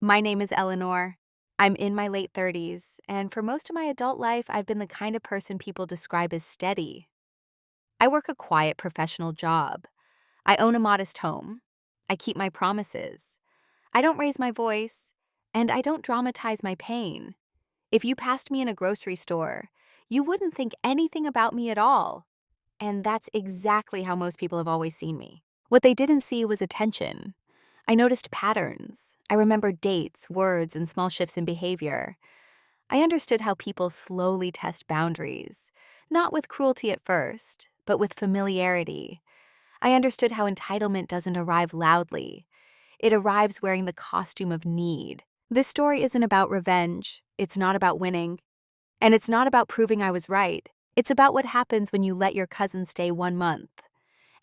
My name is Eleanor. I'm in my late 30s, and for most of my adult life, I've been the kind of person people describe as steady. I work a quiet professional job. I own a modest home. I keep my promises. I don't raise my voice, and I don't dramatize my pain. If you passed me in a grocery store, you wouldn't think anything about me at all. And that's exactly how most people have always seen me. What they didn't see was attention. I noticed patterns. I remembered dates, words, and small shifts in behavior. I understood how people slowly test boundaries, not with cruelty at first, but with familiarity. I understood how entitlement doesn't arrive loudly. It arrives wearing the costume of need. This story isn't about revenge. It's not about winning. And it's not about proving I was right. It's about what happens when you let your cousin stay 1 month.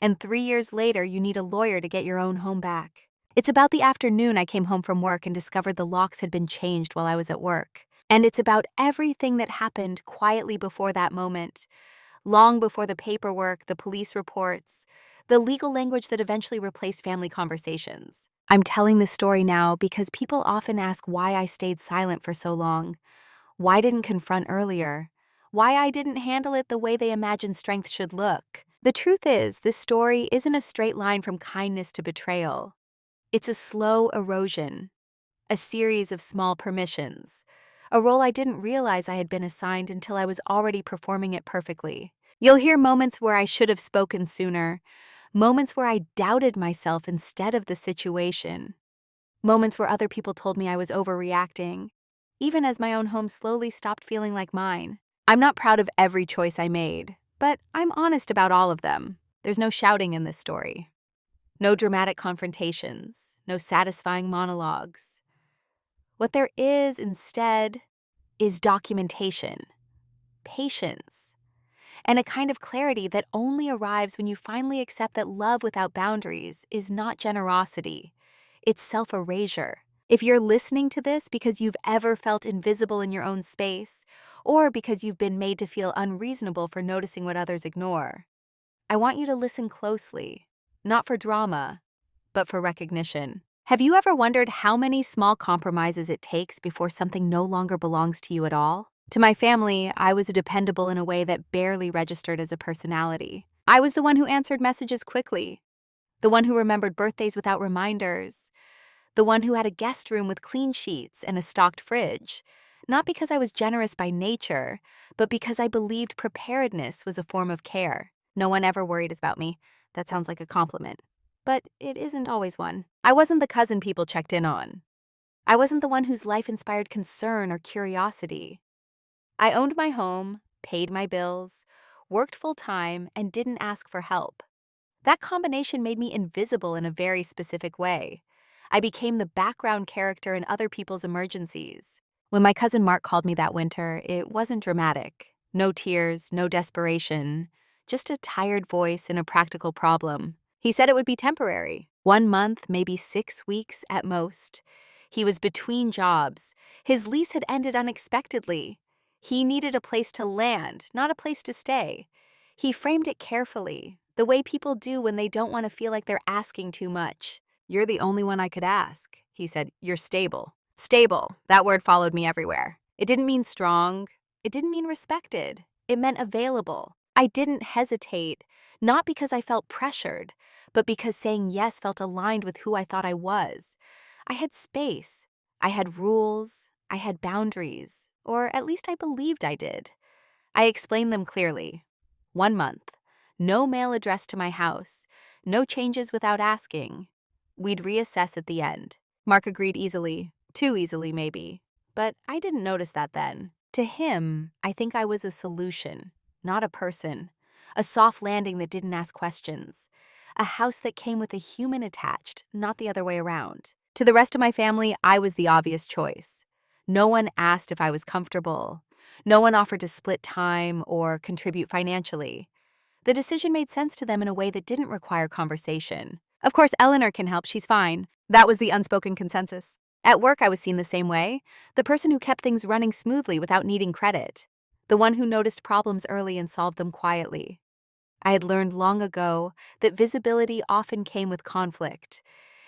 And 3 years later, you need a lawyer to get your own home back. It's about the afternoon I came home from work and discovered the locks had been changed while I was at work. And it's about everything that happened quietly before that moment, long before the paperwork, the police reports, the legal language that eventually replaced family conversations. I'm telling this story now because people often ask why I stayed silent for so long, why I didn't confront earlier, why I didn't handle it the way they imagine strength should look. The truth is, this story isn't a straight line from kindness to betrayal. It's a slow erosion, a series of small permissions, a role I didn't realize I had been assigned until I was already performing it perfectly. You'll hear moments where I should have spoken sooner, moments where I doubted myself instead of the situation, moments where other people told me I was overreacting, even as my own home slowly stopped feeling like mine. I'm not proud of every choice I made, but I'm honest about all of them. There's no shouting in this story. No dramatic confrontations, no satisfying monologues. What there is instead is documentation, patience, and a kind of clarity that only arrives when you finally accept that love without boundaries is not generosity, it's self-erasure. If you're listening to this because you've ever felt invisible in your own space, or because you've been made to feel unreasonable for noticing what others ignore, I want you to listen closely, not for drama, but for recognition. Have you ever wondered how many small compromises it takes before something no longer belongs to you at all? To my family, I was dependable in a way that barely registered as a personality. I was the one who answered messages quickly, the one who remembered birthdays without reminders, the one who had a guest room with clean sheets and a stocked fridge, not because I was generous by nature, but because I believed preparedness was a form of care. No one ever worried about me. That sounds like a compliment, but it isn't always one. I wasn't the cousin people checked in on. I wasn't the one whose life inspired concern or curiosity. I owned my home, paid my bills, worked full-time, and didn't ask for help. That combination made me invisible in a very specific way. I became the background character in other people's emergencies. When my cousin Mark called me that winter, it wasn't dramatic. No tears, no desperation, just a tired voice and a practical problem. He said it would be temporary, 1 month, maybe 6 weeks at most. He was between jobs. His lease had ended unexpectedly. He needed a place to land, not a place to stay. He framed it carefully, the way people do when they don't want to feel like they're asking too much. "You're the only one I could ask," he said. "You're stable." Stable, that word followed me everywhere. It didn't mean strong. It didn't mean respected. It meant available. I didn't hesitate, not because I felt pressured, but because saying yes felt aligned with who I thought I was. I had space. I had rules. I had boundaries. Or at least I believed I did. I explained them clearly. 1 month. No mail addressed to my house. No changes without asking. We'd reassess at the end. Mark agreed easily. Too easily, maybe. But I didn't notice that then. To him, I think I was a solution, not a person. A soft landing that didn't ask questions. A house that came with a human attached, not the other way around. To the rest of my family, I was the obvious choice. No one asked if I was comfortable. No one offered to split time or contribute financially. The decision made sense to them in a way that didn't require conversation. Of course, Eleanor can help, she's fine. That was the unspoken consensus. At work, I was seen the same way. The person who kept things running smoothly without needing credit. The one who noticed problems early and solved them quietly. I had learned long ago that visibility often came with conflict,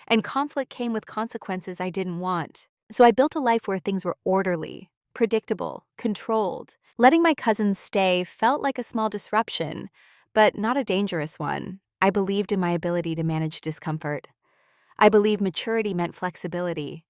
and conflict came with consequences I didn't want. So I built a life where things were orderly, predictable, controlled. Letting my cousins stay felt like a small disruption, but not a dangerous one. I believed in my ability to manage discomfort. I believed maturity meant flexibility.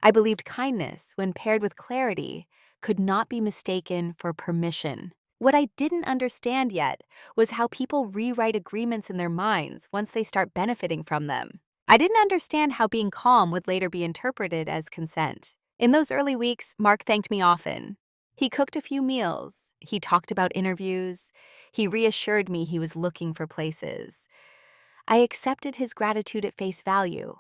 I believed kindness, when paired with clarity, could not be mistaken for permission. What I didn't understand yet was how people rewrite agreements in their minds once they start benefiting from them. I didn't understand how being calm would later be interpreted as consent. In those early weeks, Mark thanked me often. He cooked a few meals. He talked about interviews. He reassured me he was looking for places. I accepted his gratitude at face value,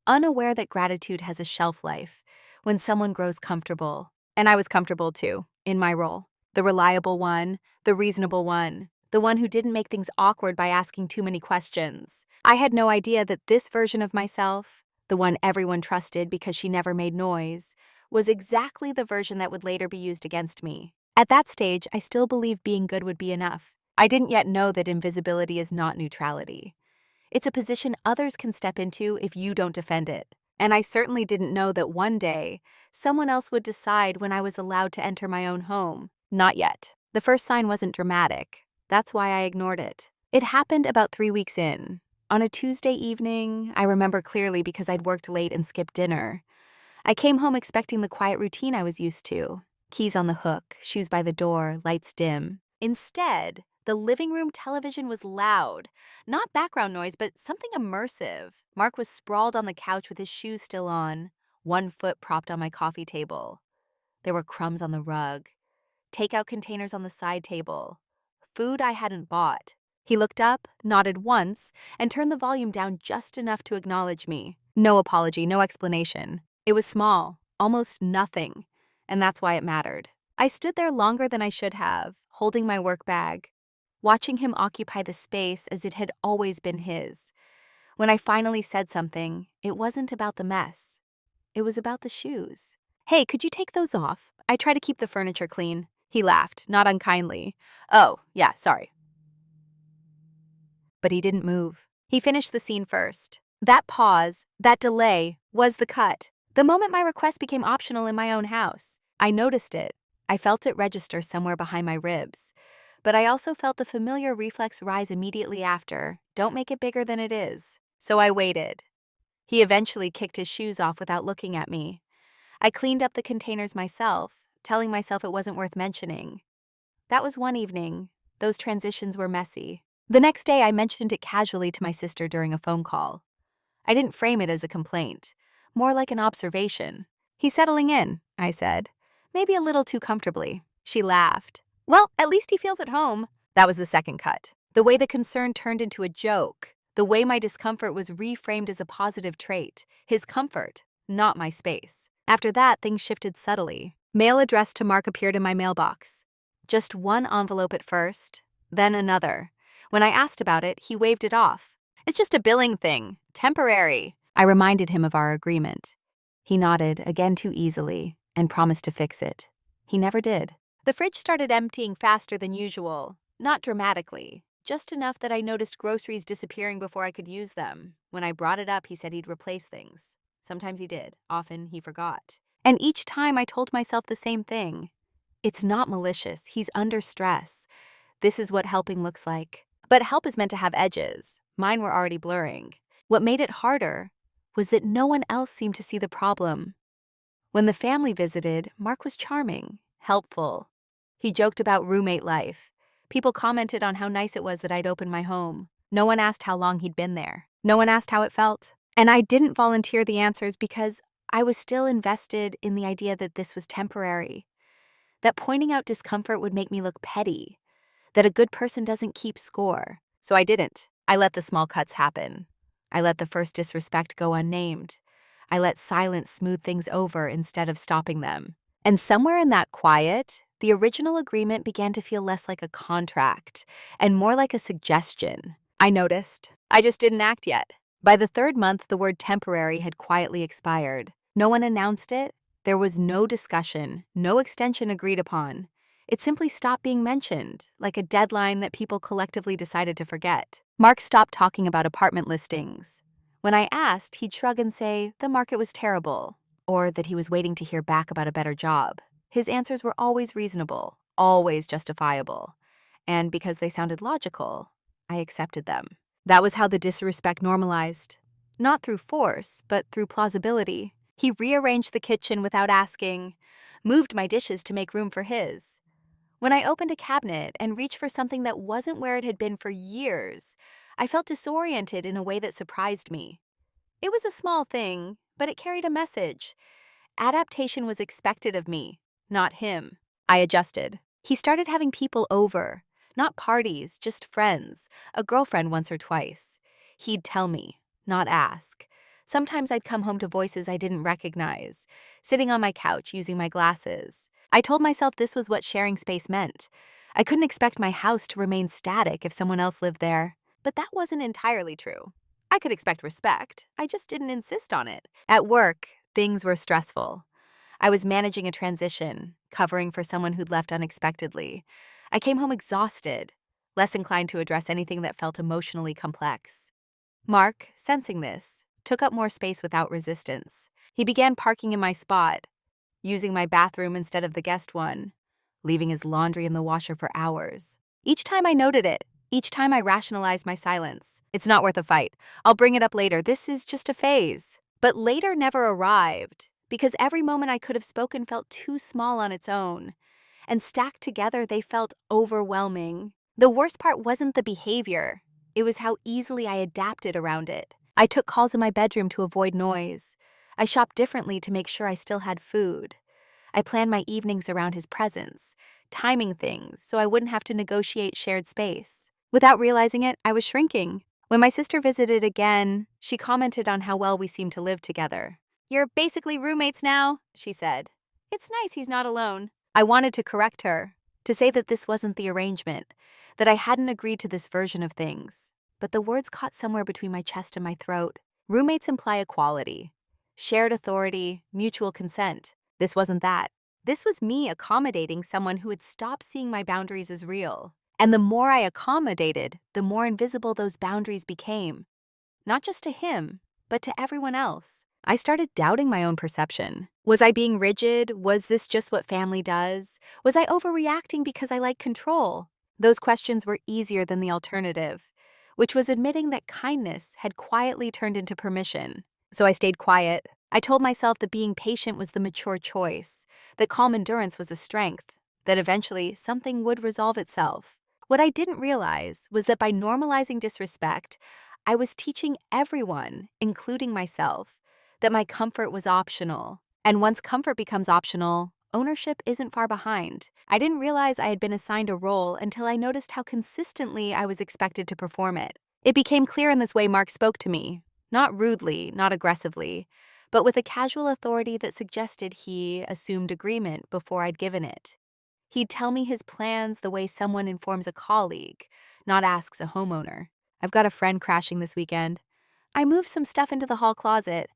unaware that gratitude has a shelf life when someone grows comfortable. And I was comfortable too, in my role. The reliable one, the reasonable one, the one who didn't make things awkward by asking too many questions. I had no idea that this version of myself, the one everyone trusted because she never made noise, was exactly the version that would later be used against me. At that stage, I still believed being good would be enough. I didn't yet know that invisibility is not neutrality. It's a position others can step into if you don't defend it. And I certainly didn't know that one day, someone else would decide when I was allowed to enter my own home. Not yet. The first sign wasn't dramatic. That's why I ignored it. It happened about 3 weeks in. On a Tuesday evening, I remember clearly because I'd worked late and skipped dinner. I came home expecting the quiet routine I was used to. Keys on the hook, shoes by the door, lights dim. Instead, the living room television was loud. Not background noise, but something immersive. Mark was sprawled on the couch with his shoes still on, one foot propped on my coffee table. There were crumbs on the rug, takeout containers on the side table, food I hadn't bought. He looked up, nodded once, and turned the volume down just enough to acknowledge me. No apology, no explanation. It was small, almost nothing, and that's why it mattered. I stood there longer than I should have, holding my work bag, watching him occupy the space as it had always been his. When I finally said something, it wasn't about the mess. It was about the shoes. "Hey, could you take those off? I try to keep the furniture clean." He laughed, not unkindly. "Oh, yeah, sorry." But he didn't move. He finished the scene first. That pause, that delay, was the cut. The moment my request became optional in my own house. I noticed it. I felt it register somewhere behind my ribs. But I also felt the familiar reflex rise immediately after. Don't make it bigger than it is. So I waited. He eventually kicked his shoes off without looking at me. I cleaned up the containers myself, telling myself it wasn't worth mentioning. That was one evening. Those transitions were messy. The next day, I mentioned it casually to my sister during a phone call. I didn't frame it as a complaint, more like an observation. "He's settling in," I said. "Maybe a little too comfortably." She laughed. "Well, at least he feels at home." That was the second cut. The way the concern turned into a joke. The way my discomfort was reframed as a positive trait. His comfort, not my space. After that, things shifted subtly. Mail addressed to Mark appeared in my mailbox. Just one envelope at first, then another. When I asked about it, he waved it off. "It's just a billing thing. Temporary." I reminded him of our agreement. He nodded, again too easily, and promised to fix it. He never did. The fridge started emptying faster than usual. Not dramatically, just enough that I noticed groceries disappearing before I could use them. When I brought it up, he said he'd replace things. Sometimes he did. Often he forgot. And each time I told myself the same thing. It's not malicious. He's under stress. This is what helping looks like. But help is meant to have edges. Mine were already blurring. What made it harder was that no one else seemed to see the problem. When the family visited, Mark was charming, helpful. He joked about roommate life. People commented on how nice it was that I'd opened my home. No one asked how long he'd been there. No one asked how it felt. And I didn't volunteer the answers because I was still invested in the idea that this was temporary. That pointing out discomfort would make me look petty. That a good person doesn't keep score. So I didn't. I let the small cuts happen. I let the first disrespect go unnamed. I let silence smooth things over instead of stopping them. And somewhere in that quiet, the original agreement began to feel less like a contract and more like a suggestion. I noticed. I just didn't act yet. By the third month, the word temporary had quietly expired. No one announced it. There was no discussion, no extension agreed upon. It simply stopped being mentioned, like a deadline that people collectively decided to forget. Mark stopped talking about apartment listings. When I asked, he'd shrug and say, the market was terrible. or that he was waiting to hear back about a better job. His answers were always reasonable, always justifiable. And because they sounded logical, I accepted them. That was how the disrespect normalized. Not through force, but through plausibility. He rearranged the kitchen without asking, moved my dishes to make room for his. When I opened a cabinet and reached for something that wasn't where it had been for years, I felt disoriented in a way that surprised me. It was a small thing, but it carried a message. Adaptation was expected of me, not him. I adjusted. He started having people over. Not parties, just friends. A girlfriend once or twice. He'd tell me, not ask. Sometimes I'd come home to voices I didn't recognize, sitting on my couch using my glasses. I told myself this was what sharing space meant. I couldn't expect my house to remain static if someone else lived there. But that wasn't entirely true. I could expect respect, I just didn't insist on it. At work, things were stressful. I was managing a transition, covering for someone who'd left unexpectedly. I came home exhausted, less inclined to address anything that felt emotionally complex. Mark, sensing this, took up more space without resistance. He began parking in my spot, using my bathroom instead of the guest one, leaving his laundry in the washer for hours. Each time I noted it, each time I rationalized my silence. It's not worth a fight. I'll bring it up later. This is just a phase. But later never arrived, because every moment I could have spoken felt too small on its own. And stacked together, they felt overwhelming. The worst part wasn't the behavior. It was how easily I adapted around it. I took calls in my bedroom to avoid noise. I shopped differently to make sure I still had food. I planned my evenings around his presence, timing things so I wouldn't have to negotiate shared space. Without realizing it, I was shrinking. When my sister visited again, she commented on how well we seemed to live together. "You're basically roommates now," she said. "It's nice he's not alone." I wanted to correct her, to say that this wasn't the arrangement, that I hadn't agreed to this version of things. But the words caught somewhere between my chest and my throat. Roommates imply equality, shared authority, mutual consent. This wasn't that. This was me accommodating someone who had stopped seeing my boundaries as real. And the more I accommodated, the more invisible those boundaries became. Not just to him, but to everyone else. I started doubting my own perception. Was I being rigid? Was this just what family does? Was I overreacting because I like control? Those questions were easier than the alternative, which was admitting that kindness had quietly turned into permission. So I stayed quiet. I told myself that being patient was the mature choice, that calm endurance was a strength, that eventually something would resolve itself. What I didn't realize was that by normalizing disrespect, I was teaching everyone, including myself, that my comfort was optional. And once comfort becomes optional, ownership isn't far behind. I didn't realize I had been assigned a role until I noticed how consistently I was expected to perform it. It became clear in this way Mark spoke to me, not rudely, not aggressively, but with a casual authority that suggested he assumed agreement before I'd given it. He'd tell me his plans the way someone informs a colleague, not asks a homeowner. "I've got a friend crashing this weekend. I moved some stuff into the hall closet.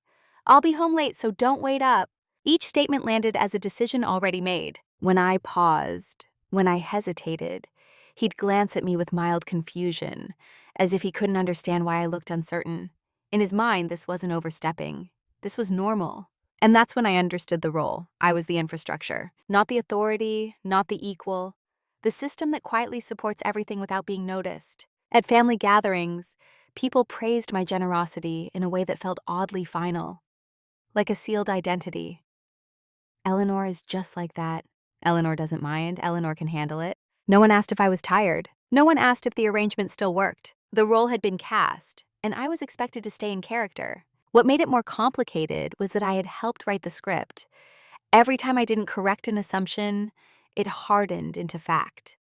I'll be home late, so don't wait up." Each statement landed as a decision already made. When I paused, when I hesitated, he'd glance at me with mild confusion, as if he couldn't understand why I looked uncertain. In his mind, this wasn't overstepping. This was normal. And that's when I understood the role. I was the infrastructure, not the authority, not the equal, the system that quietly supports everything without being noticed. At family gatherings, people praised my generosity in a way that felt oddly final, like a sealed identity. "Eleanor is just like that. Eleanor doesn't mind. Eleanor can handle it." No one asked if I was tired. No one asked if the arrangement still worked. The role had been cast, and I was expected to stay in character. What made it more complicated was that I had helped write the script. Every time I didn't correct an assumption, it hardened into fact.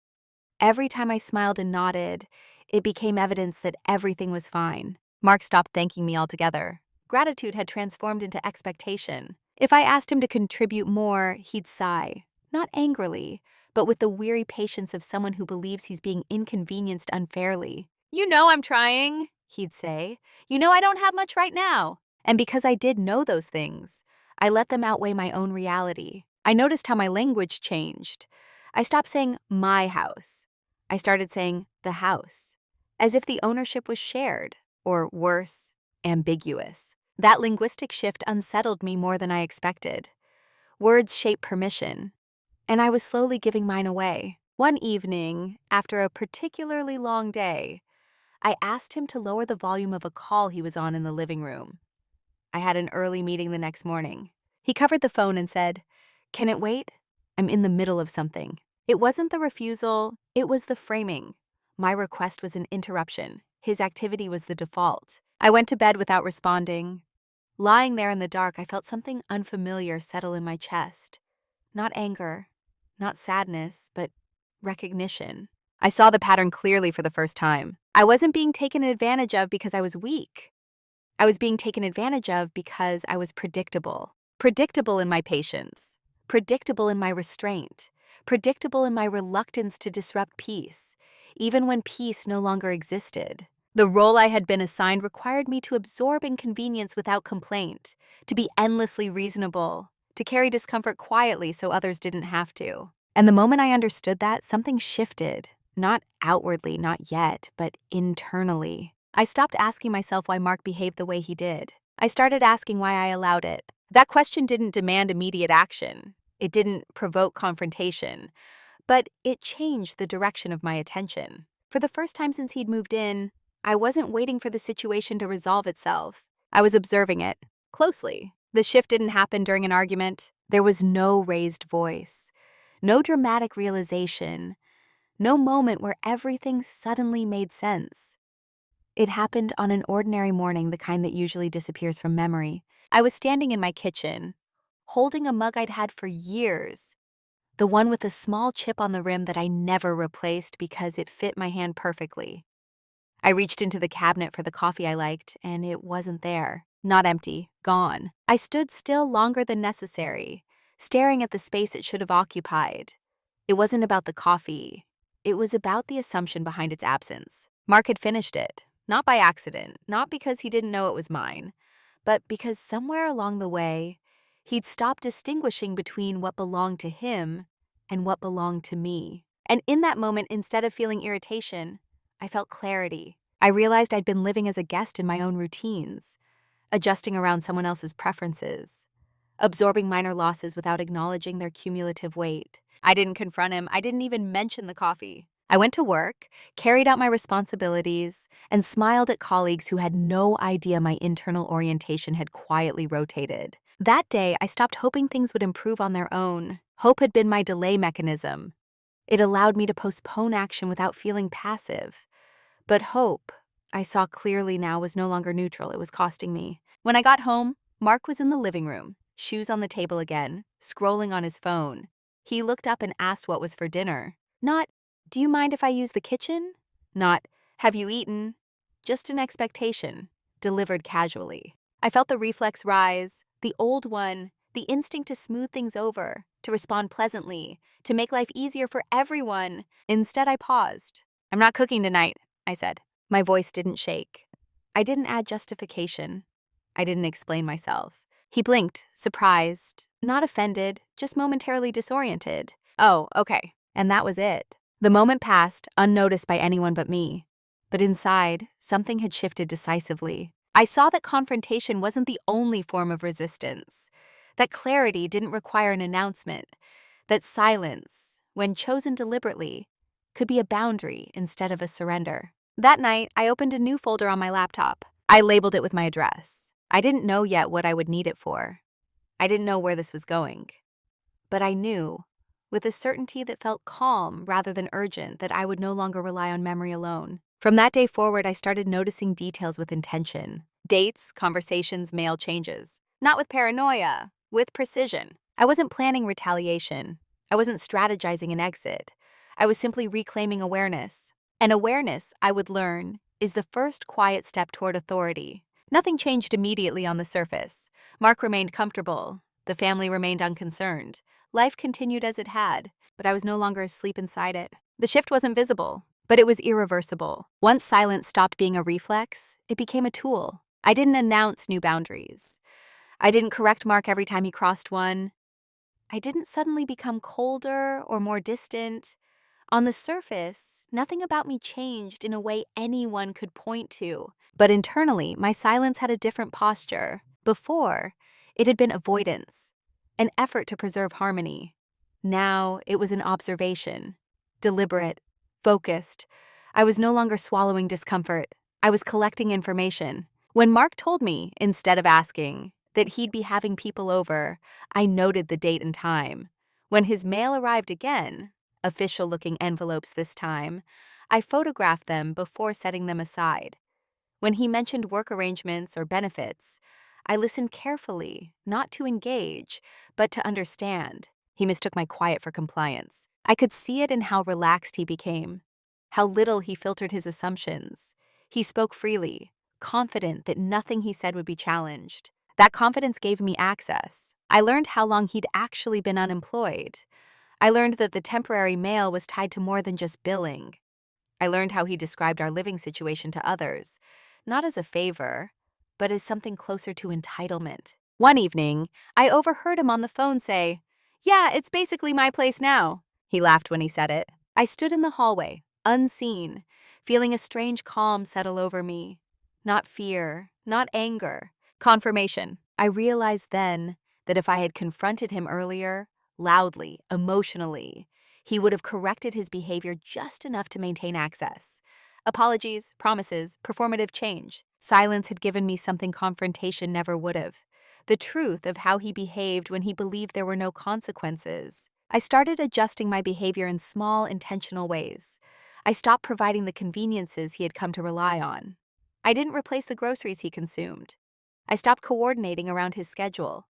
Every time I smiled and nodded, it became evidence that everything was fine. Mark stopped thanking me altogether. Gratitude had transformed into expectation. If I asked him to contribute more, he'd sigh, not angrily, but with the weary patience of someone who believes he's being inconvenienced unfairly. "You know I'm trying," he'd say. "You know I don't have much right now." And because I did know those things, I let them outweigh my own reality. I noticed how my language changed. I stopped saying my house. I started saying the house, as if the ownership was shared, or worse, ambiguous. That linguistic shift unsettled me more than I expected. Words shape permission, and I was slowly giving mine away. One evening, after a particularly long day, I asked him to lower the volume of a call he was on in the living room. I had an early meeting the next morning. He covered the phone and said, "Can it wait? I'm in the middle of something." It wasn't the refusal, it was the framing. My request was an interruption. His activity was the default. I went to bed without responding. Lying there in the dark, I felt something unfamiliar settle in my chest. Not anger, not sadness, but recognition. I saw the pattern clearly for the first time. I wasn't being taken advantage of because I was weak. I was being taken advantage of because I was predictable. Predictable in my patience. Predictable in my restraint. Predictable in my reluctance to disrupt peace, even when peace no longer existed. The role I had been assigned required me to absorb inconvenience without complaint, to be endlessly reasonable, to carry discomfort quietly so others didn't have to. And the moment I understood that, something shifted. Not outwardly, not yet, but internally. I stopped asking myself why Mark behaved the way he did. I started asking why I allowed it. That question didn't demand immediate action. It didn't provoke confrontation, but it changed the direction of my attention. For the first time since he'd moved in, I wasn't waiting for the situation to resolve itself. I was observing it closely. The shift didn't happen during an argument. There was no raised voice, no dramatic realization, no moment where everything suddenly made sense. It happened on an ordinary morning, the kind that usually disappears from memory. I was standing in my kitchen, holding a mug I'd had for years, the one with a small chip on the rim that I never replaced because it fit my hand perfectly. I reached into the cabinet for the coffee I liked, and it wasn't there. Not empty, gone. I stood still longer than necessary, staring at the space it should have occupied. It wasn't about the coffee. It was about the assumption behind its absence. Mark had finished it, not by accident, not because he didn't know it was mine, but because somewhere along the way, he'd stopped distinguishing between what belonged to him and what belonged to me. And in that moment, instead of feeling irritation, I felt clarity. I realized I'd been living as a guest in my own routines, adjusting around someone else's preferences, absorbing minor losses without acknowledging their cumulative weight. I didn't confront him. I didn't even mention the coffee. I went to work, carried out my responsibilities, and smiled at colleagues who had no idea my internal orientation had quietly rotated. That day, I stopped hoping things would improve on their own. Hope had been my delay mechanism. It allowed me to postpone action without feeling passive. But hope, I saw clearly now, was no longer neutral. It was costing me. When I got home, Mark was in the living room, shoes on the table again, scrolling on his phone. He looked up and asked what was for dinner. Not, "Do you mind if I use the kitchen?" Not, "Have you eaten?" Just an expectation, delivered casually. I felt the reflex rise, the old one, the instinct to smooth things over, to respond pleasantly, to make life easier for everyone. Instead, I paused. "I'm not cooking tonight," I said. My voice didn't shake. I didn't add justification. I didn't explain myself. He blinked, surprised, not offended, just momentarily disoriented. "Oh, okay." And that was it. The moment passed, unnoticed by anyone but me. But inside, something had shifted decisively. I saw that confrontation wasn't the only form of resistance, that clarity didn't require an announcement, that silence, when chosen deliberately, could be a boundary instead of a surrender. That night, I opened a new folder on my laptop. I labeled it with my address. I didn't know yet what I would need it for. I didn't know where this was going. But I knew, with a certainty that felt calm rather than urgent, that I would no longer rely on memory alone. From that day forward, I started noticing details with intention. Dates, conversations, mail changes. Not with paranoia, with precision. I wasn't planning retaliation. I wasn't strategizing an exit. I was simply reclaiming awareness. And awareness, I would learn, is the first quiet step toward authority. Nothing changed immediately on the surface. Mark remained comfortable. The family remained unconcerned. Life continued as it had, but I was no longer asleep inside it. The shift wasn't visible, but it was irreversible. Once silence stopped being a reflex, it became a tool. I didn't announce new boundaries. I didn't correct Mark every time he crossed one. I didn't suddenly become colder or more distant. On the surface, nothing about me changed in a way anyone could point to. But internally, my silence had a different posture. Before, it had been avoidance, an effort to preserve harmony. Now it was an observation, deliberate, focused. I was no longer swallowing discomfort. I was collecting information. When Mark told me, instead of asking, that he'd be having people over, I noted the date and time. When his mail arrived again, official-looking envelopes this time, I photographed them before setting them aside. When he mentioned work arrangements or benefits, I listened carefully, not to engage, but to understand. He mistook my quiet for compliance. I could see it in how relaxed he became, how little he filtered his assumptions. He spoke freely, confident that nothing he said would be challenged. That confidence gave me access. I learned how long he'd actually been unemployed. I learned that the temporary mail was tied to more than just billing. I learned how he described our living situation to others, not as a favor, but as something closer to entitlement. One evening, I overheard him on the phone say, "Yeah, it's basically my place now." He laughed when he said it. I stood in the hallway, unseen, feeling a strange calm settle over me. Not fear, not anger. Confirmation. I realized then that if I had confronted him earlier, loudly, emotionally, he would have corrected his behavior just enough to maintain access. Apologies, promises, performative change. Silence had given me something confrontation never would have. The truth of how he behaved when he believed there were no consequences. I started adjusting my behavior in small, intentional ways. I stopped providing the conveniences he had come to rely on. I didn't replace the groceries he consumed. I stopped coordinating around his schedule.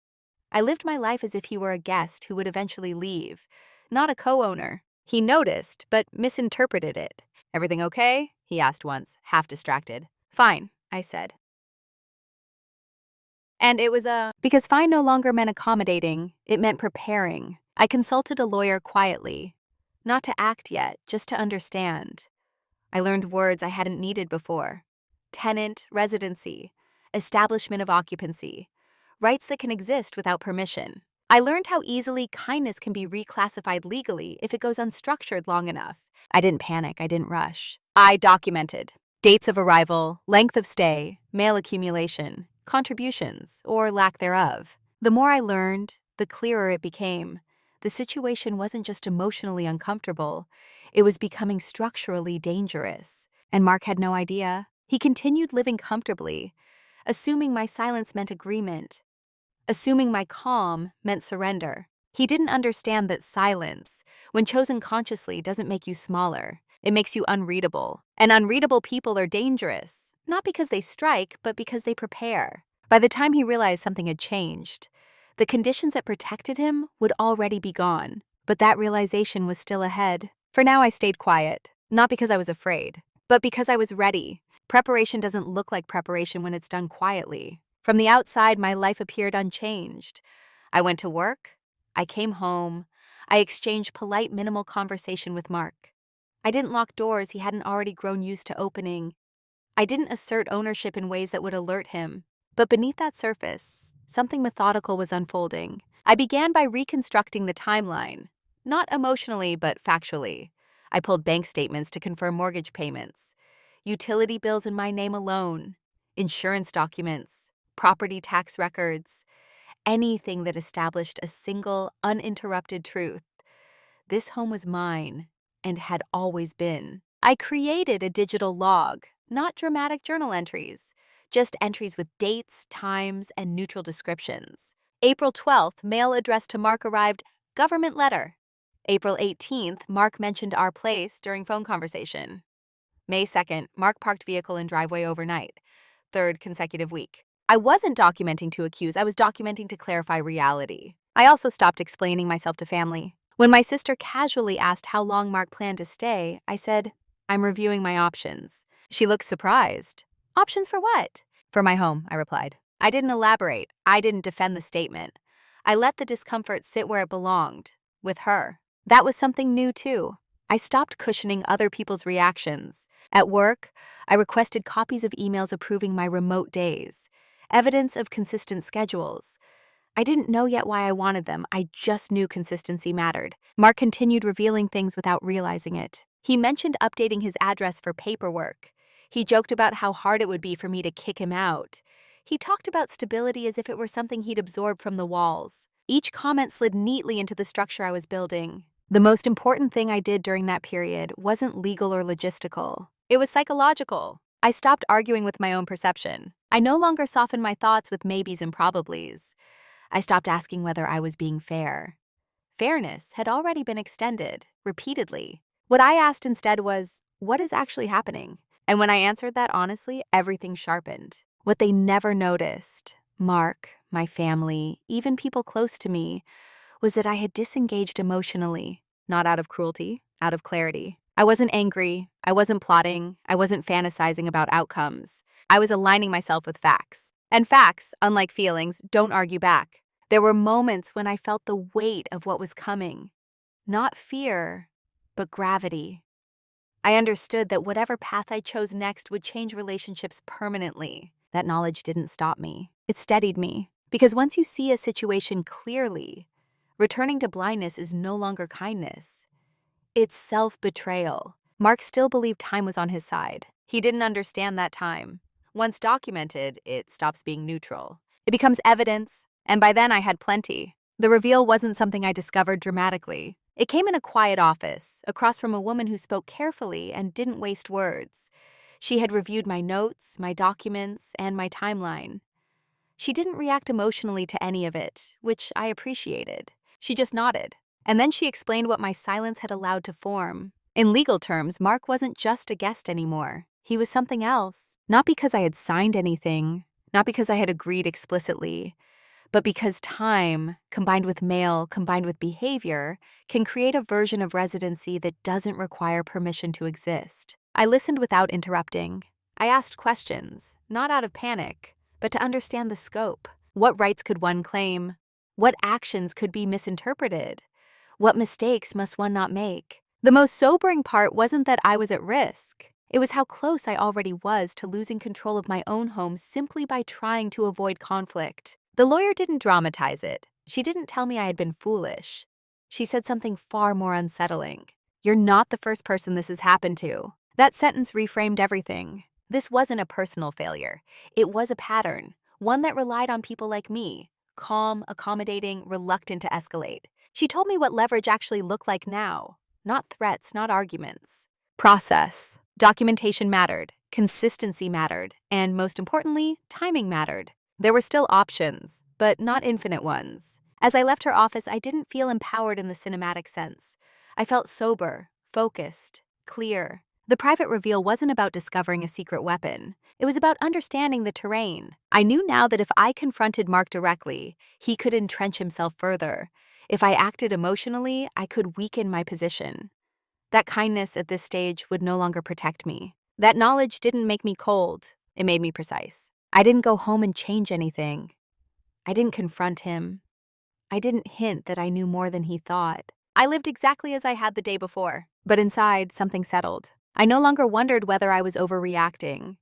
I lived my life as if he were a guest who would eventually leave, not a co-owner. He noticed, but misinterpreted it. "Everything okay?" he asked once, half distracted. "Fine," I said. And it was because fine no longer meant accommodating, it meant preparing. I consulted a lawyer quietly, not to act yet, just to understand. I learned words I hadn't needed before. Tenant, residency, establishment of occupancy, rights that can exist without permission. I learned how easily kindness can be reclassified legally if it goes unstructured long enough. I didn't panic, I didn't rush. I documented dates of arrival, length of stay, mail accumulation, contributions, or lack thereof. The more I learned, the clearer it became. The situation wasn't just emotionally uncomfortable, it was becoming structurally dangerous. And Mark had no idea. He continued living comfortably, assuming my silence meant agreement, assuming my calm meant surrender. He didn't understand that silence, when chosen consciously, doesn't make you smaller. It makes you unreadable. And unreadable people are dangerous, not because they strike, but because they prepare. By the time he realized something had changed, the conditions that protected him would already be gone. But that realization was still ahead. For now, I stayed quiet, not because I was afraid, but because I was ready. Preparation doesn't look like preparation when it's done quietly. From the outside, my life appeared unchanged. I went to work. I came home. I exchanged polite, minimal conversation with Mark. I didn't lock doors he hadn't already grown used to opening. I didn't assert ownership in ways that would alert him. But beneath that surface, something methodical was unfolding. I began by reconstructing the timeline. Not emotionally, but factually. I pulled bank statements to confirm mortgage payments, utility bills in my name alone, insurance documents, property tax records, anything that established a single, uninterrupted truth. This home was mine and had always been. I created a digital log, not dramatic journal entries, just entries with dates, times, and neutral descriptions. April 12th, mail addressed to Mark arrived, government letter. April 18th, Mark mentioned our place during phone conversation. May 2nd, Mark parked vehicle in driveway overnight. Third consecutive week. I wasn't documenting to accuse, I was documenting to clarify reality. I also stopped explaining myself to family. When my sister casually asked how long Mark planned to stay, I said, "I'm reviewing my options." She looked surprised. "Options for what?" "For my home," I replied. I didn't elaborate. I didn't defend the statement. I let the discomfort sit where it belonged, with her. That was something new, too. I stopped cushioning other people's reactions. At work, I requested copies of emails approving my remote days, evidence of consistent schedules. I didn't know yet why I wanted them, I just knew consistency mattered. Mark continued revealing things without realizing it. He mentioned updating his address for paperwork. He joked about how hard it would be for me to kick him out. He talked about stability as if it were something he'd absorbed from the walls. Each comment slid neatly into the structure I was building. The most important thing I did during that period wasn't legal or logistical. It was psychological. I stopped arguing with my own perception. I no longer softened my thoughts with maybes and probablys. I stopped asking whether I was being fair. Fairness had already been extended, repeatedly. What I asked instead was, what is actually happening? And when I answered that honestly, everything sharpened. What they never noticed, Mark, my family, even people close to me, was that I had disengaged emotionally, not out of cruelty, out of clarity. I wasn't angry, I wasn't plotting, I wasn't fantasizing about outcomes. I was aligning myself with facts. And facts, unlike feelings, don't argue back. There were moments when I felt the weight of what was coming. Not fear, but gravity. I understood that whatever path I chose next would change relationships permanently. That knowledge didn't stop me. It steadied me. Because once you see a situation clearly, returning to blindness is no longer kindness. It's self-betrayal. Mark still believed time was on his side. He didn't understand that time. Once documented, it stops being neutral. It becomes evidence, and by then I had plenty. The reveal wasn't something I discovered dramatically. It came in a quiet office, across from a woman who spoke carefully and didn't waste words. She had reviewed my notes, my documents, and my timeline. She didn't react emotionally to any of it, which I appreciated. She just nodded. And then she explained what my silence had allowed to form. In legal terms, Mark wasn't just a guest anymore. He was something else. Not because I had signed anything, not because I had agreed explicitly, but because time, combined with mail, combined with behavior, can create a version of residency that doesn't require permission to exist. I listened without interrupting. I asked questions, not out of panic, but to understand the scope. What rights could one claim? What actions could be misinterpreted? What mistakes must one not make? The most sobering part wasn't that I was at risk. It was how close I already was to losing control of my own home simply by trying to avoid conflict. The lawyer didn't dramatize it. She didn't tell me I had been foolish. She said something far more unsettling. You're not the first person this has happened to. That sentence reframed everything. This wasn't a personal failure. It was a pattern, one that relied on people like me, calm, accommodating, reluctant to escalate. She told me what leverage actually looked like now. Not threats, not arguments. Process. Documentation mattered, consistency mattered, and most importantly, timing mattered. There were still options, but not infinite ones. As I left her office, I didn't feel empowered in the cinematic sense. I felt sober, focused, clear. The private reveal wasn't about discovering a secret weapon. It was about understanding the terrain. I knew now that if I confronted Mark directly, he could entrench himself further. If I acted emotionally, I could weaken my position. That kindness at this stage would no longer protect me. That knowledge didn't make me cold. It made me precise. I didn't go home and change anything. I didn't confront him. I didn't hint that I knew more than he thought. I lived exactly as I had the day before. But inside, something settled. I no longer wondered whether I was overreacting.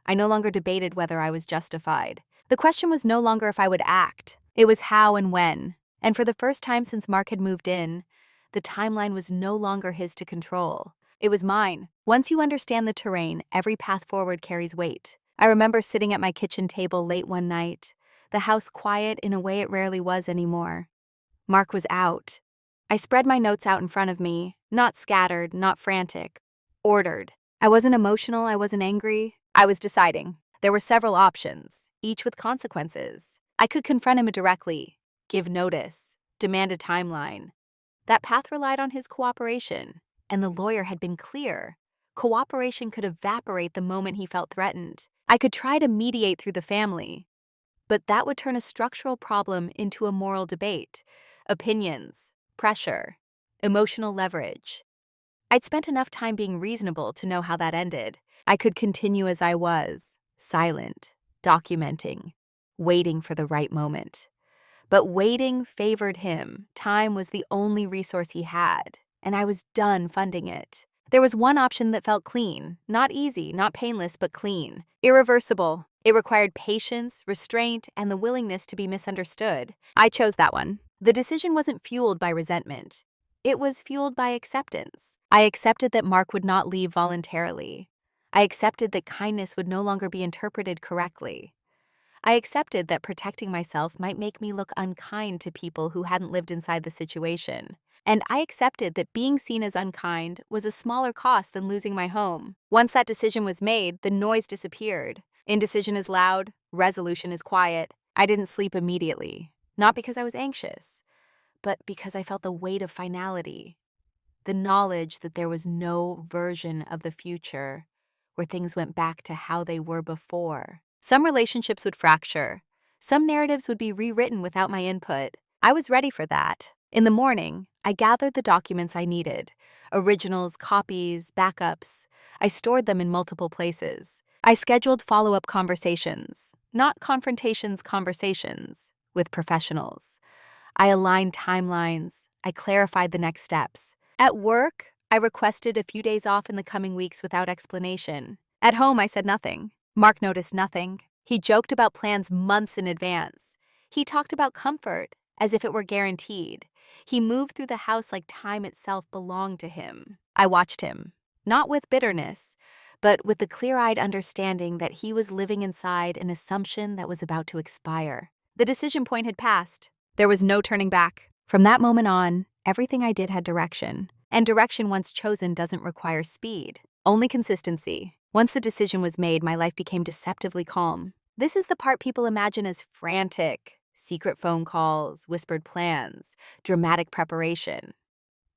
I no longer debated whether I was justified. The question was no longer if I would act. It was how and when. And for the first time since Mark had moved in, the timeline was no longer his to control. It was mine. Once you understand the terrain, every path forward carries weight. I remember sitting at my kitchen table late one night, the house quiet in a way it rarely was anymore. Mark was out. I spread my notes out in front of me, not scattered, not frantic, ordered. I wasn't emotional, I wasn't angry. I was deciding. There were several options, each with consequences. I could confront him directly, give notice, demand a timeline. That path relied on his cooperation, and the lawyer had been clear. Cooperation could evaporate the moment he felt threatened. I could try to mediate through the family, but that would turn a structural problem into a moral debate. Opinions, pressure, emotional leverage. I'd spent enough time being reasonable to know how that ended. I could continue as I was, silent, documenting, waiting for the right moment. But waiting favored him. Time was the only resource he had, and I was done funding it. There was one option that felt clean, not easy, not painless, but clean, irreversible. It required patience, restraint, and the willingness to be misunderstood. I chose that one. The decision wasn't fueled by resentment. It was fueled by acceptance. I accepted that Mark would not leave voluntarily. I accepted that kindness would no longer be interpreted correctly. I accepted that protecting myself might make me look unkind to people who hadn't lived inside the situation. And I accepted that being seen as unkind was a smaller cost than losing my home. Once that decision was made, the noise disappeared. Indecision is loud, resolution is quiet. I didn't sleep immediately, not because I was anxious, but because I felt the weight of finality, the knowledge that there was no version of the future where things went back to how they were before. Some relationships would fracture. Some narratives would be rewritten without my input. I was ready for that. In the morning, I gathered the documents I needed: originals, copies, backups. I stored them in multiple places. I scheduled follow-up conversations, not confrontations, conversations, with professionals. I aligned timelines. I clarified the next steps. At work, I requested a few days off in the coming weeks without explanation. At home, I said nothing. Mark noticed nothing. He joked about plans months in advance. He talked about comfort, as if it were guaranteed. He moved through the house like time itself belonged to him. I watched him, not with bitterness, but with the clear-eyed understanding that he was living inside an assumption that was about to expire. The decision point had passed. There was no turning back. From that moment on, everything I did had direction. And direction once chosen doesn't require speed, only consistency. Once the decision was made, my life became deceptively calm. This is the part people imagine as frantic: secret phone calls, whispered plans, dramatic preparation.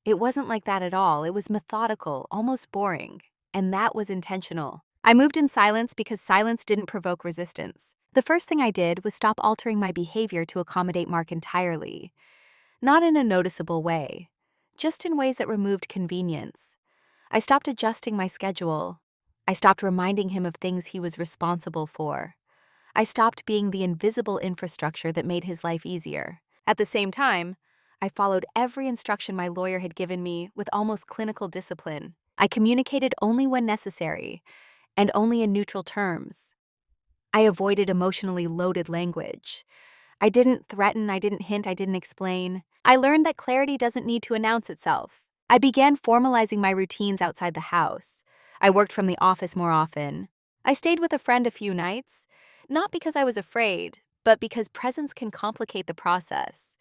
It wasn't like that at all. It was methodical, almost boring. And that was intentional. I moved in silence because silence didn't provoke resistance. The first thing I did was stop altering my behavior to accommodate Mark entirely. Not in a noticeable way, just in ways that removed convenience. I stopped adjusting my schedule. I stopped reminding him of things he was responsible for. I stopped being the invisible infrastructure that made his life easier. At the same time, I followed every instruction my lawyer had given me with almost clinical discipline. I communicated only when necessary, and only in neutral terms. I avoided emotionally loaded language. I didn't threaten, I didn't hint, I didn't explain. I learned that clarity doesn't need to announce itself. I began formalizing my routines outside the house. I worked from the office more often. I stayed with a friend a few nights, not because I was afraid, but because presence can complicate the process.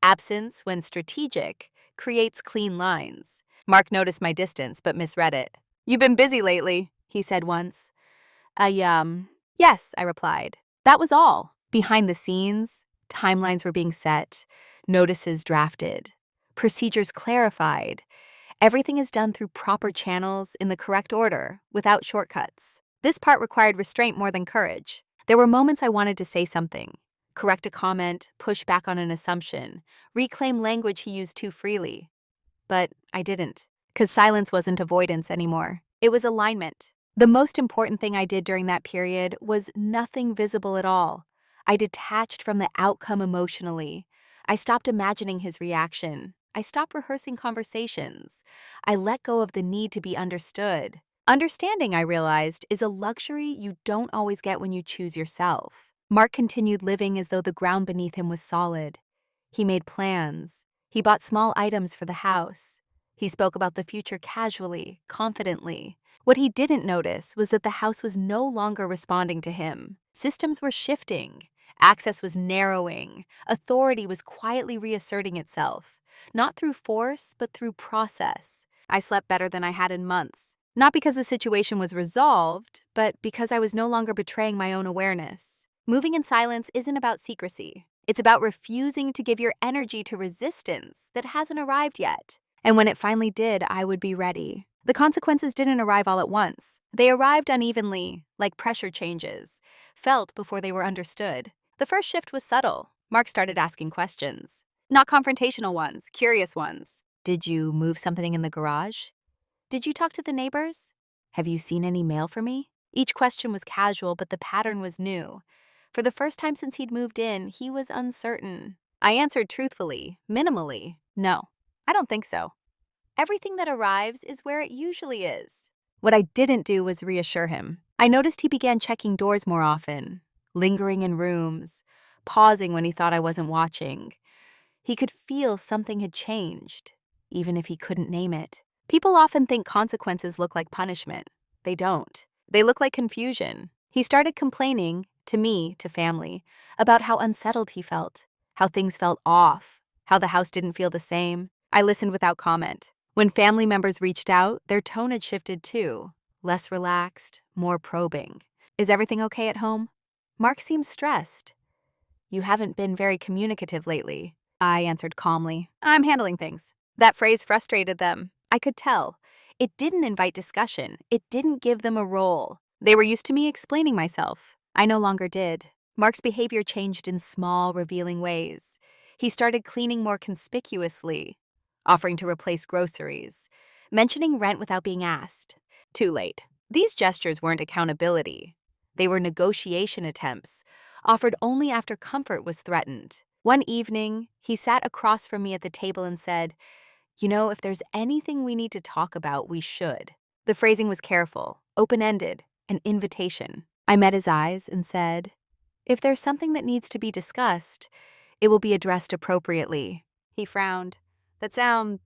Absence, when strategic, creates clean lines. Mark noticed my distance, but misread it. "You've been busy lately," he said once. Yes, I replied. That was all. Behind the scenes, timelines were being set, notices drafted, procedures clarified. Everything is done through proper channels in the correct order, without shortcuts. This part required restraint more than courage. There were moments I wanted to say something, correct a comment, push back on an assumption, reclaim language he used too freely. But I didn't, because silence wasn't avoidance anymore. It was alignment. The most important thing I did during that period was nothing visible at all. I detached from the outcome emotionally. I stopped imagining his reaction. I stopped rehearsing conversations. I let go of the need to be understood. Understanding, I realized, is a luxury you don't always get when you choose yourself. Mark continued living as though the ground beneath him was solid. He made plans. He bought small items for the house. He spoke about the future casually, confidently. What he didn't notice was that the house was no longer responding to him. Systems were shifting. Access was narrowing. Authority was quietly reasserting itself, not through force, but through process. I slept better than I had in months. Not because the situation was resolved, but because I was no longer betraying my own awareness. Moving in silence isn't about secrecy. It's about refusing to give your energy to resistance that hasn't arrived yet. And when it finally did, I would be ready. The consequences didn't arrive all at once. They arrived unevenly, like pressure changes, felt before they were understood. The first shift was subtle. Mark started asking questions. Not confrontational ones, curious ones. Did you move something in the garage? Did you talk to the neighbors? Have you seen any mail for me? Each question was casual, but the pattern was new. For the first time since he'd moved in, he was uncertain. I answered truthfully, minimally. No, I don't think so. Everything that arrives is where it usually is. What I didn't do was reassure him. I noticed he began checking doors more often, lingering in rooms, pausing when he thought I wasn't watching. He could feel something had changed, even if he couldn't name it. People often think consequences look like punishment. They don't. They look like confusion. He started complaining, to me, to family, about how unsettled he felt, how things felt off, how the house didn't feel the same. I listened without comment. When family members reached out, their tone had shifted too, less relaxed, more probing. Is everything okay at home? Mark seemed stressed. You haven't been very communicative lately, I answered calmly. I'm handling things. That phrase frustrated them. I could tell. It didn't invite discussion. It didn't give them a role. They were used to me explaining myself. I no longer did. Mark's behavior changed in small, revealing ways. He started cleaning more conspicuously, offering to replace groceries, mentioning rent without being asked. Too late. These gestures weren't accountability. They were negotiation attempts, offered only after comfort was threatened. One evening, he sat across from me at the table and said, "You know, if there's anything we need to talk about, we should." The phrasing was careful, open-ended, an invitation. I met his eyes and said, "If there's something that needs to be discussed, it will be addressed appropriately." He frowned. That sound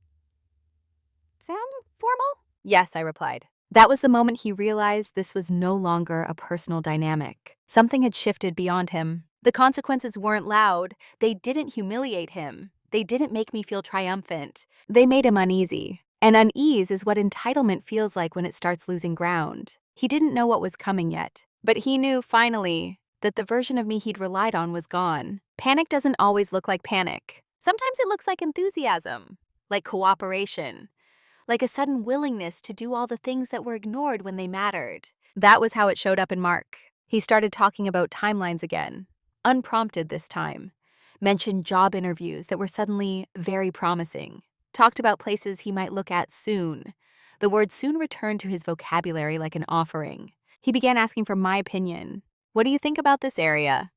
formal? Yes, I replied. That was the moment he realized this was no longer a personal dynamic. Something had shifted beyond him. The consequences weren't loud. They didn't humiliate him. They didn't make me feel triumphant. They made him uneasy. And unease is what entitlement feels like when it starts losing ground. He didn't know what was coming yet, but he knew, finally, that the version of me he'd relied on was gone. Panic doesn't always look like panic. Sometimes it looks like enthusiasm, like cooperation, like a sudden willingness to do all the things that were ignored when they mattered. That was how it showed up in Mark. He started talking about timelines again, unprompted this time. Mentioned job interviews that were suddenly very promising. Talked about places he might look at soon. The word soon returned to his vocabulary like an offering. He began asking for my opinion. What do you think about this area?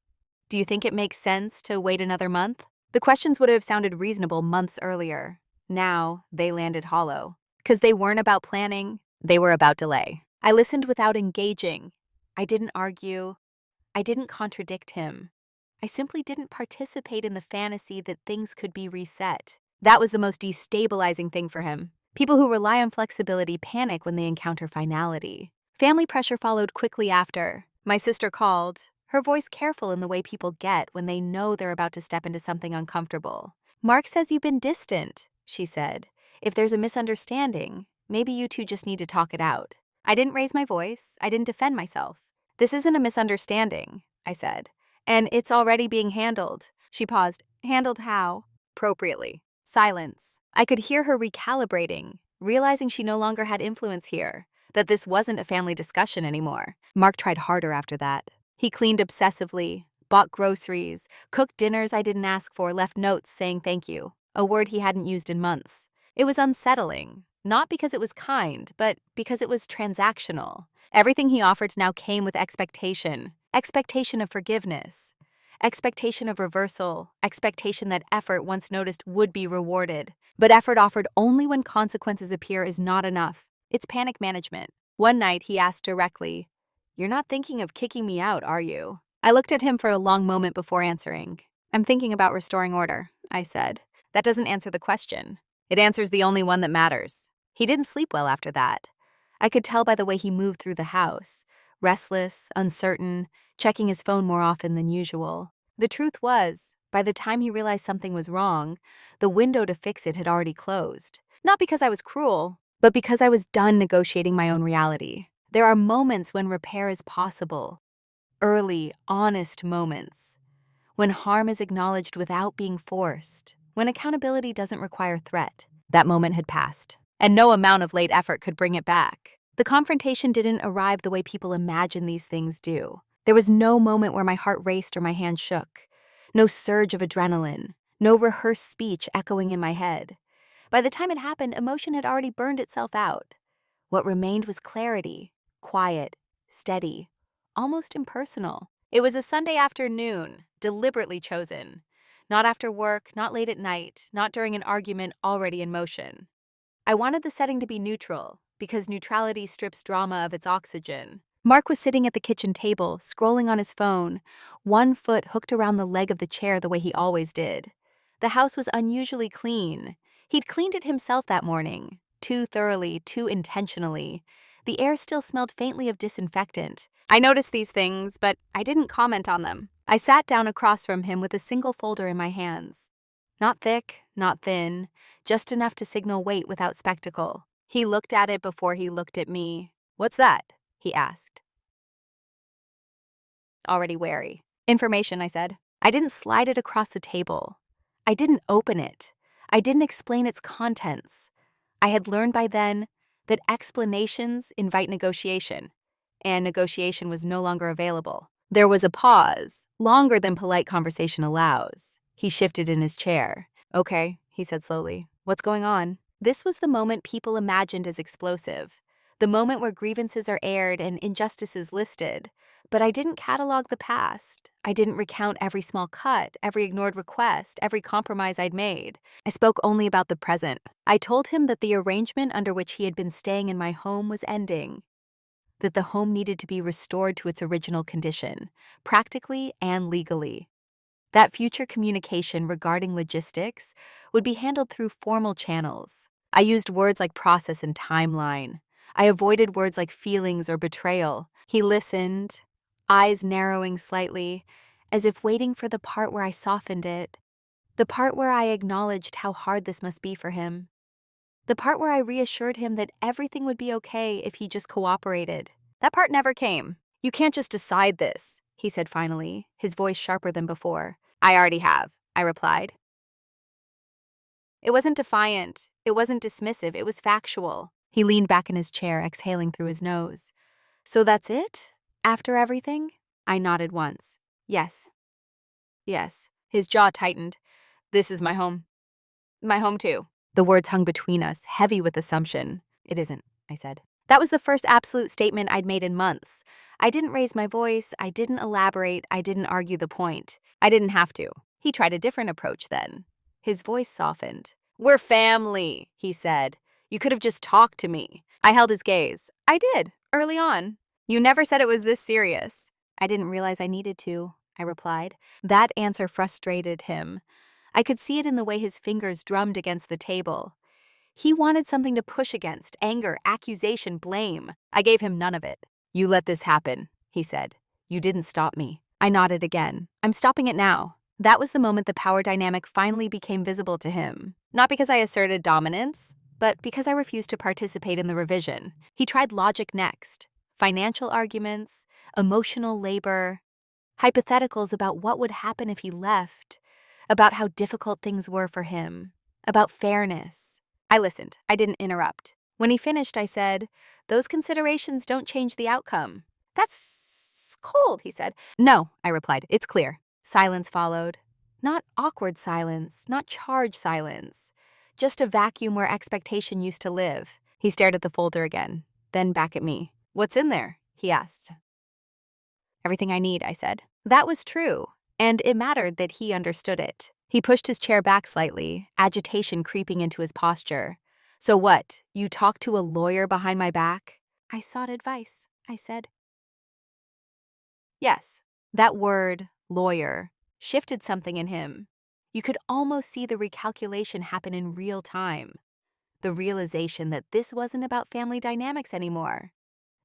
Do you think it makes sense to wait another month? The questions would have sounded reasonable months earlier. Now, they landed hollow. Because they weren't about planning, they were about delay. I listened without engaging. I didn't argue. I didn't contradict him. I simply didn't participate in the fantasy that things could be reset. That was the most destabilizing thing for him. People who rely on flexibility panic when they encounter finality. Family pressure followed quickly after. My sister called, her voice careful in the way people get when they know they're about to step into something uncomfortable. "Mark says you've been distant," she said. "If there's a misunderstanding, maybe you two just need to talk it out." I didn't raise my voice. I didn't defend myself. "This isn't a misunderstanding," I said, "and it's already being handled." She paused. "Handled how?" "Appropriately." Silence. I could hear her recalibrating, realizing she no longer had influence here, that this wasn't a family discussion anymore. Mark tried harder after that. He cleaned obsessively, bought groceries, cooked dinners I didn't ask for, left notes saying thank you, a word he hadn't used in months. It was unsettling, not because it was kind, but because it was transactional. Everything he offered now came with expectation of forgiveness, expectation of reversal, expectation that effort once noticed would be rewarded. But effort offered only when consequences appear is not enough. It's panic management. One night he asked directly, "You're not thinking of kicking me out, are you?" I looked at him for a long moment before answering. "I'm thinking about restoring order," I said. That doesn't answer the question. It answers the only one that matters. He didn't sleep well after that. I could tell by the way he moved through the house, restless, uncertain, checking his phone more often than usual. The truth was, by the time he realized something was wrong, the window to fix it had already closed. Not because I was cruel, but because I was done negotiating my own reality. There are moments when repair is possible. Early, honest moments. When harm is acknowledged without being forced. When accountability doesn't require threat. That moment had passed, and no amount of late effort could bring it back. The confrontation didn't arrive the way people imagine these things do. There was no moment where my heart raced or my hand shook. No surge of adrenaline. No rehearsed speech echoing in my head. By the time it happened, emotion had already burned itself out. What remained was clarity, quiet, steady, almost impersonal. It was a Sunday afternoon, deliberately chosen. Not after work, not late at night, not during an argument already in motion. I wanted the setting to be neutral, because neutrality strips drama of its oxygen. Mark was sitting at the kitchen table, scrolling on his phone, one foot hooked around the leg of the chair the way he always did. The house was unusually clean. He'd cleaned it himself that morning, too thoroughly, too intentionally. The air still smelled faintly of disinfectant. I noticed these things, but I didn't comment on them. I sat down across from him with a single folder in my hands. Not thick, not thin, just enough to signal weight without spectacle. He looked at it before he looked at me. "What's that?" he asked, already wary. "Information," I said. I didn't slide it across the table. I didn't open it. I didn't explain its contents. I had learned by then that explanations invite negotiation, and negotiation was no longer available. There was a pause, longer than polite conversation allows. He shifted in his chair. "Okay," he said slowly. "What's going on?" This was the moment people imagined as explosive, the moment where grievances are aired and injustices listed. But I didn't catalog the past. I didn't recount every small cut, every ignored request, every compromise I'd made. I spoke only about the present. I told him that the arrangement under which he had been staying in my home was ending, that the home needed to be restored to its original condition, practically and legally. That future communication regarding logistics would be handled through formal channels. I used words like process and timeline. I avoided words like feelings or betrayal. He listened, eyes narrowing slightly, as if waiting for the part where I softened it, the part where I acknowledged how hard this must be for him, the part where I reassured him that everything would be okay if he just cooperated. That part never came. "You can't just decide this," he said finally, his voice sharper than before. "I already have," I replied. It wasn't defiant. It wasn't dismissive. It was factual. He leaned back in his chair, exhaling through his nose. "So that's it? After everything?" I nodded once. "Yes. Yes." His jaw tightened. "This is my home. My home, too." The words hung between us, heavy with assumption. "It isn't," I said. That was the first absolute statement I'd made in months. I didn't raise my voice, I didn't elaborate, I didn't argue the point. I didn't have to. He tried a different approach then. His voice softened. "We're family," he said. "You could have just talked to me." I held his gaze. "I did, early on. You never said it was this serious." "I didn't realize I needed to," I replied. That answer frustrated him. I could see it in the way his fingers drummed against the table. He wanted something to push against, anger, accusation, blame. I gave him none of it. "You let this happen," he said. "You didn't stop me." I nodded again. "I'm stopping it now." That was the moment the power dynamic finally became visible to him. Not because I asserted dominance, but because I refused to participate in the revision. He tried logic next. Financial arguments, emotional labor, hypotheticals about what would happen if he left, about how difficult things were for him, about fairness. I listened. I didn't interrupt. When he finished, I said, "Those considerations don't change the outcome." "That's cold," he said. "No," I replied. "It's clear." Silence followed. Not awkward silence, not charged silence. Just a vacuum where expectation used to live. He stared at the folder again, then back at me. "What's in there?" he asked. "Everything I need," I said. That was true, and it mattered that he understood it. He pushed his chair back slightly, agitation creeping into his posture. "So what, you talked to a lawyer behind my back?" "I sought advice," I said. Yes. That word, lawyer, shifted something in him. You could almost see the recalculation happen in real time. The realization that this wasn't about family dynamics anymore.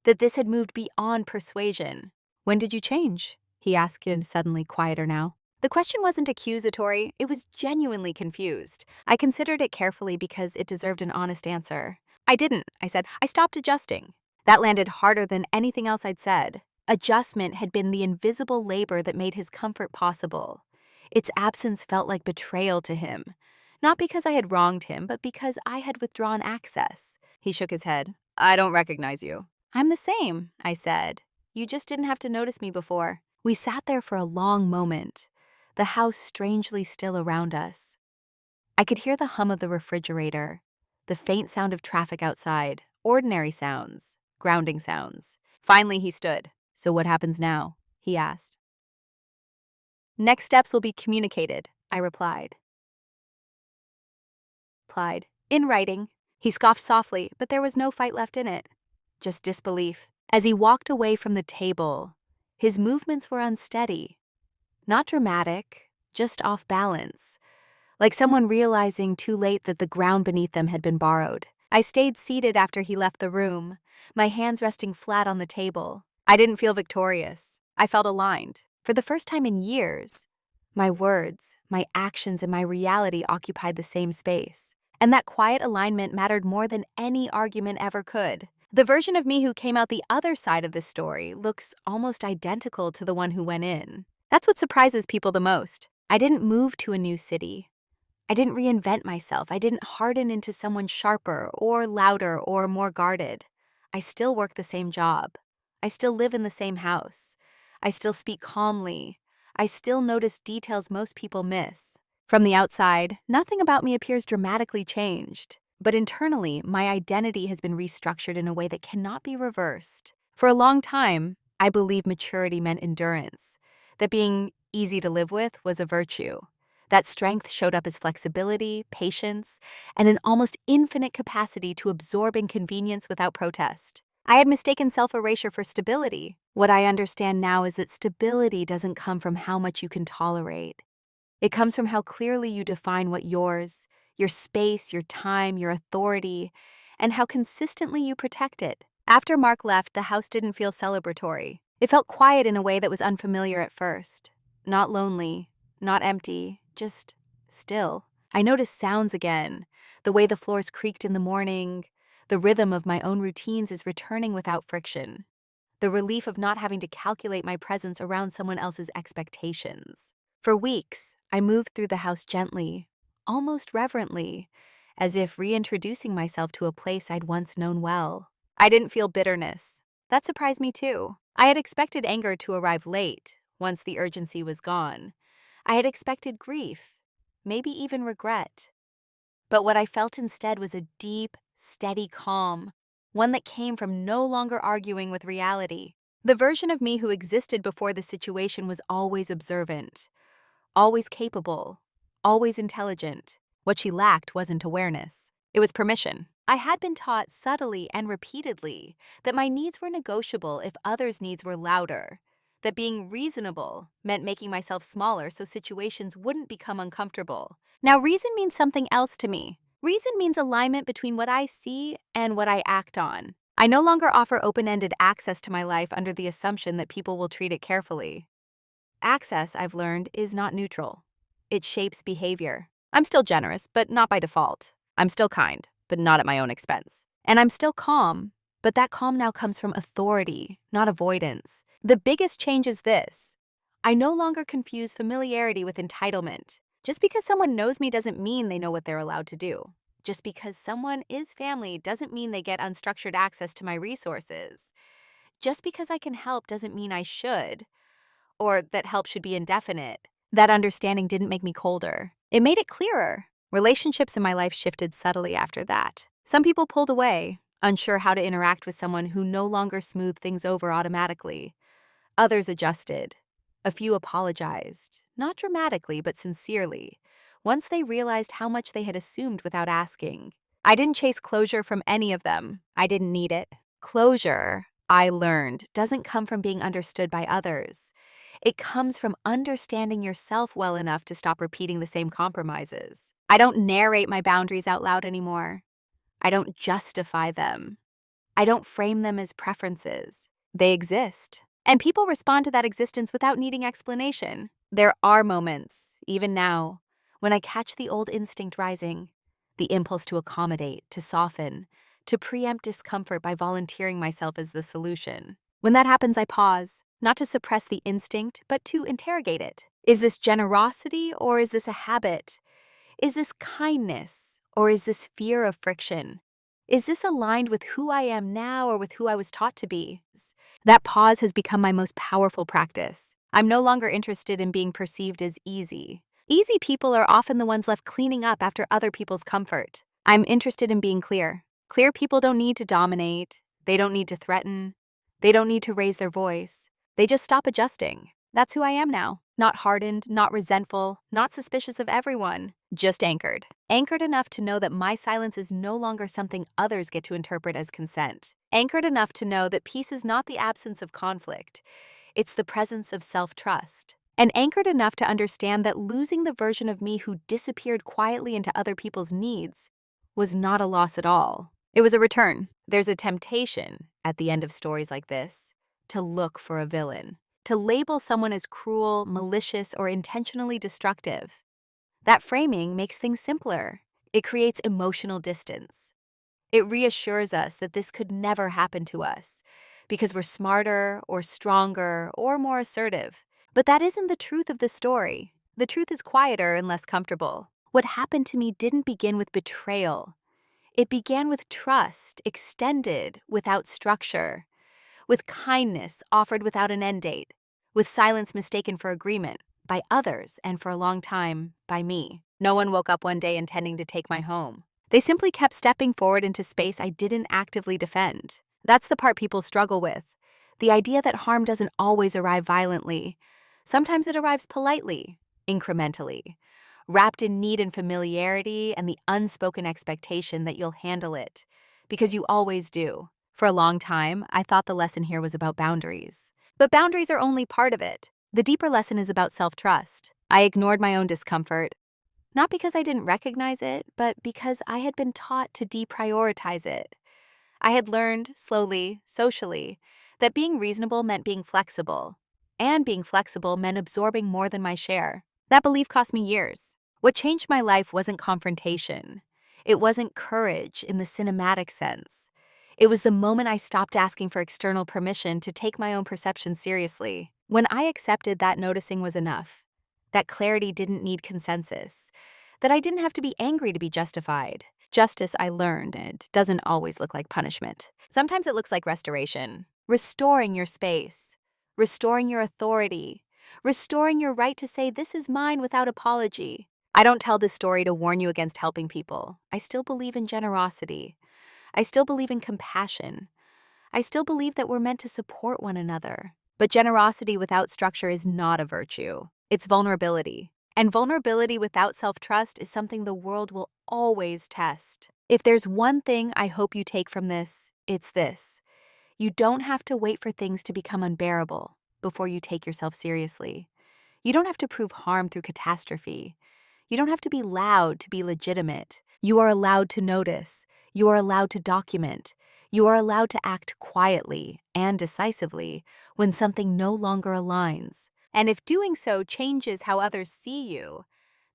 That this had moved beyond persuasion. "When did you change?" he asked, suddenly quieter now. The question wasn't accusatory, it was genuinely confused. I considered it carefully because it deserved an honest answer. "I didn't," I said. "I stopped adjusting." That landed harder than anything else I'd said. Adjustment had been the invisible labor that made his comfort possible. Its absence felt like betrayal to him. Not because I had wronged him, but because I had withdrawn access. He shook his head. "I don't recognize you." "I'm the same," I said. "You just didn't have to notice me before." We sat there for a long moment, the house strangely still around us. I could hear the hum of the refrigerator, the faint sound of traffic outside, ordinary sounds, grounding sounds. Finally, he stood. "So what happens now?" he asked. "Next steps will be communicated," I replied. "In writing." He scoffed softly, but there was no fight left in it. Just disbelief. As he walked away from the table, his movements were unsteady. Not dramatic, just off balance. Like someone realizing too late that the ground beneath them had been borrowed. I stayed seated after he left the room, my hands resting flat on the table. I didn't feel victorious. I felt aligned. For the first time in years, my words, my actions, and my reality occupied the same space. And that quiet alignment mattered more than any argument ever could. The version of me who came out the other side of this story looks almost identical to the one who went in. That's what surprises people the most. I didn't move to a new city. I didn't reinvent myself. I didn't harden into someone sharper or louder or more guarded. I still work the same job. I still live in the same house. I still speak calmly. I still notice details most people miss. From the outside, nothing about me appears dramatically changed. But internally, my identity has been restructured in a way that cannot be reversed. For a long time, I believed maturity meant endurance, that being easy to live with was a virtue. That strength showed up as flexibility, patience, and an almost infinite capacity to absorb inconvenience without protest. I had mistaken self-erasure for stability. What I understand now is that stability doesn't come from how much you can tolerate. It comes from how clearly you define what yours, your space, your time, your authority, and how consistently you protect it. After Mark left, the house didn't feel celebratory. It felt quiet in a way that was unfamiliar at first. Not lonely, not empty, just still. I noticed sounds again. The way the floors creaked in the morning. The rhythm of my own routines is returning without friction. The relief of not having to calculate my presence around someone else's expectations. For weeks, I moved through the house gently, almost reverently, as if reintroducing myself to a place I'd once known well. I didn't feel bitterness. That surprised me too. I had expected anger to arrive late, once the urgency was gone. I had expected grief, maybe even regret. But what I felt instead was a deep, steady calm, one that came from no longer arguing with reality. The version of me who existed before the situation was always observant, always capable, always intelligent. What she lacked wasn't awareness. It was permission. I had been taught subtly and repeatedly that my needs were negotiable if others' needs were louder, that being reasonable meant making myself smaller so situations wouldn't become uncomfortable. Now, reason means something else to me. Reason means alignment between what I see and what I act on. I no longer offer open-ended access to my life under the assumption that people will treat it carefully. Access, I've learned, is not neutral. It shapes behavior. I'm still generous, but not by default. I'm still kind, but not at my own expense. And I'm still calm, but that calm now comes from authority, not avoidance. The biggest change is this. I no longer confuse familiarity with entitlement. Just because someone knows me doesn't mean they know what they're allowed to do. Just because someone is family doesn't mean they get unstructured access to my resources. Just because I can help doesn't mean I should, or that help should be indefinite. That understanding didn't make me colder. It made it clearer. Relationships in my life shifted subtly after that. Some people pulled away, unsure how to interact with someone who no longer smoothed things over automatically. Others adjusted. A few apologized, not dramatically but sincerely, once they realized how much they had assumed without asking. I didn't chase closure from any of them. I didn't need it. Closure, I learned, doesn't come from being understood by others. It comes from understanding yourself well enough to stop repeating the same compromises. I don't narrate my boundaries out loud anymore. I don't justify them. I don't frame them as preferences. They exist. And people respond to that existence without needing explanation. There are moments, even now, when I catch the old instinct rising, the impulse to accommodate, to soften, to preempt discomfort by volunteering myself as the solution. When that happens, I pause, not to suppress the instinct, but to interrogate it. Is this generosity or is this a habit? Is this kindness or is this fear of friction? Is this aligned with who I am now or with who I was taught to be? That pause has become my most powerful practice. I'm no longer interested in being perceived as easy. Easy people are often the ones left cleaning up after other people's comfort. I'm interested in being clear. Clear people don't need to dominate. They don't need to threaten. They don't need to raise their voice. They just stop adjusting. That's who I am now. Not hardened, not resentful, not suspicious of everyone. Just anchored. Anchored enough to know that my silence is no longer something others get to interpret as consent. Anchored enough to know that peace is not the absence of conflict. It's the presence of self-trust. And anchored enough to understand that losing the version of me who disappeared quietly into other people's needs was not a loss at all. It was a return. There's a temptation at the end of stories like this to look for a villain, to label someone as cruel, malicious, or intentionally destructive. That framing makes things simpler. It creates emotional distance. It reassures us that this could never happen to us because we're smarter or stronger or more assertive. But that isn't the truth of the story. The truth is quieter and less comfortable. What happened to me didn't begin with betrayal. It began with trust extended without structure, with kindness offered without an end date, with silence mistaken for agreement by others and for a long time by me. No one woke up one day intending to take my home. They simply kept stepping forward into space I didn't actively defend. That's the part people struggle with. The idea that harm doesn't always arrive violently. Sometimes it arrives politely, incrementally, wrapped in need and familiarity and the unspoken expectation that you'll handle it, because you always do. For a long time, I thought the lesson here was about boundaries. But boundaries are only part of it. The deeper lesson is about self-trust. I ignored my own discomfort, not because I didn't recognize it, but because I had been taught to deprioritize it. I had learned, slowly, socially, that being reasonable meant being flexible, and being flexible meant absorbing more than my share. That belief cost me years. What changed my life wasn't confrontation. It wasn't courage in the cinematic sense. It was the moment I stopped asking for external permission to take my own perception seriously. When I accepted that noticing was enough, that clarity didn't need consensus, that I didn't have to be angry to be justified. Justice, I learned, it doesn't always look like punishment. Sometimes it looks like restoration. Restoring your space. Restoring your authority. Restoring your right to say, this is mine without apology. I don't tell this story to warn you against helping people. I still believe in generosity. I still believe in compassion. I still believe that we're meant to support one another. But generosity without structure is not a virtue. It's vulnerability. And vulnerability without self-trust is something the world will always test. If there's one thing I hope you take from this, it's this. You don't have to wait for things to become unbearable before you take yourself seriously. You don't have to prove harm through catastrophe. You don't have to be loud to be legitimate. You are allowed to notice. You are allowed to document. You are allowed to act quietly and decisively when something no longer aligns. And if doing so changes how others see you,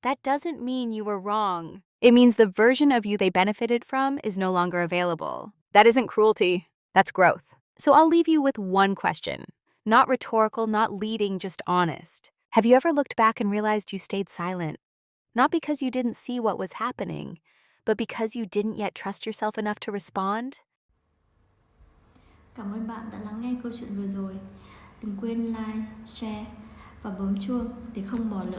that doesn't mean you were wrong. It means the version of you they benefited from is no longer available. That isn't cruelty. That's growth. So I'll leave you with one question. Not rhetorical, not leading, just honest. Have you ever looked back and realized you stayed silent? Not because you didn't see what was happening, but because you didn't yet trust yourself enough to respond? Cảm ơn bạn đã lắng nghe câu chuyện vừa rồi. Đừng quên like, share và bấm chuông để không bỏ lỡ